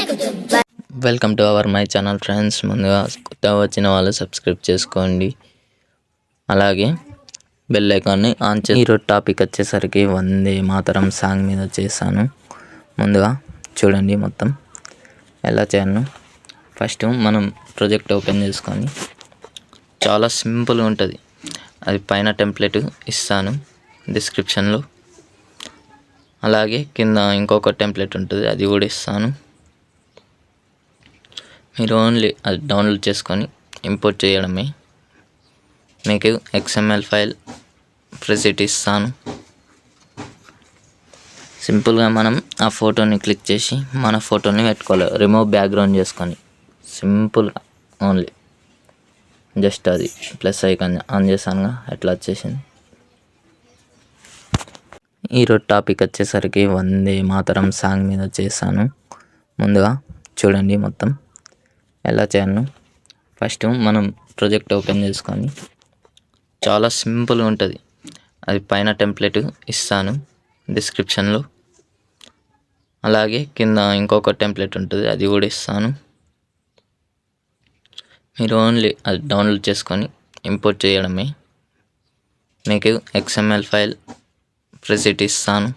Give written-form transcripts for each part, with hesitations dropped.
Welcome to our my channel friends. ముందుగా కొత్తగా వచ్చిన వాళ్ళు సబ్స్క్రైబ్ చేసుకోండి, అలాగే బెల్ ఐకాన్ని ఆన్ చేసి. ఈరోజు టాపిక్ వచ్చేసరికి వందే మాతరం సాంగ్ మీద చేశాను. ముందుగా చూడండి మొత్తం ఎలా చేయను. ఫస్ట్ మనం ప్రాజెక్ట్ ఓపెన్ చేసుకొని, చాలా సింపుల్గా ఉంటుంది. అది పైన టెంప్లెట్ ఇస్తాను డిస్క్రిప్షన్లో, అలాగే కింద ఇంకొక టెంప్లెట్ ఉంటుంది, అది కూడా ఇస్తాను. మీరు ఓన్లీ అది డౌన్లోడ్ చేసుకొని ఇంపోర్ట్ చేయడమే. మీకు XML ఫైల్ ప్రెసెట్ ఇస్తాను. సింపుల్గా మనం ఆ ఫోటోని క్లిక్ చేసి మన ఫోటోని పెట్టుకోవాలి, రిమూవ్ బ్యాక్గ్రౌండ్ చేసుకొని. సింపుల్గా ఓన్లీ జస్ట్ అది ప్లస్ ఐకాన్ ఆన్ చేశానుగా, ఎట్లా వచ్చేసింది. ఈరోజు టాపిక్ వచ్చేసరికి వందే మాతరం సాంగ్ మీద చేశాను. ముందుగా చూడండి మొత్తం ఎలా చేయను. ఫస్ట్ మనం ప్రాజెక్ట్ ఓపెన్ చేసుకొని, చాలా సింపుల్గా ఉంటుంది. అది పైన టెంప్లెట్ ఇస్తాను డిస్క్రిప్షన్లో, అలాగే కింద ఇంకొక టెంప్లెట్ ఉంటుంది, అది కూడా ఇస్తాను. మీరు ఓన్లీ అది డౌన్లోడ్ చేసుకొని ఇంపోర్ట్ చేయడమే. మీకు XML ఫైల్ ప్రెసెట్ ఇస్తాను.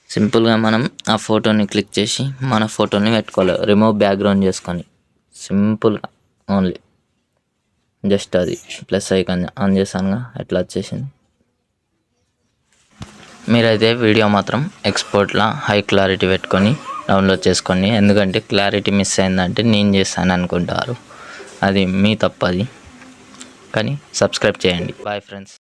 సింపుల్గా మనం ఆ ఫోటోని క్లిక్ చేసి మన ఫోటోని పెట్టుకోవాలి, రిమూవ్ బ్యాక్గ్రౌండ్ చేసుకొని. సింపుల్గా ఓన్లీ జస్ట్ అది ప్లస్ ఐకాన్ ఆన్ చేశానుగా, ఎట్లా వచ్చేసింది. మీరైతే వీడియో మాత్రం ఎక్స్పోర్ట్లో హై క్లారిటీ పెట్టుకొని డౌన్లోడ్ చేసుకోండి. ఎందుకంటే క్లారిటీ మిస్ అయిందంటే నేను చేశాను అనుకుంటారు, అది మీ తప్పది. కానీ సబ్స్క్రైబ్ చేయండి. Bye friends.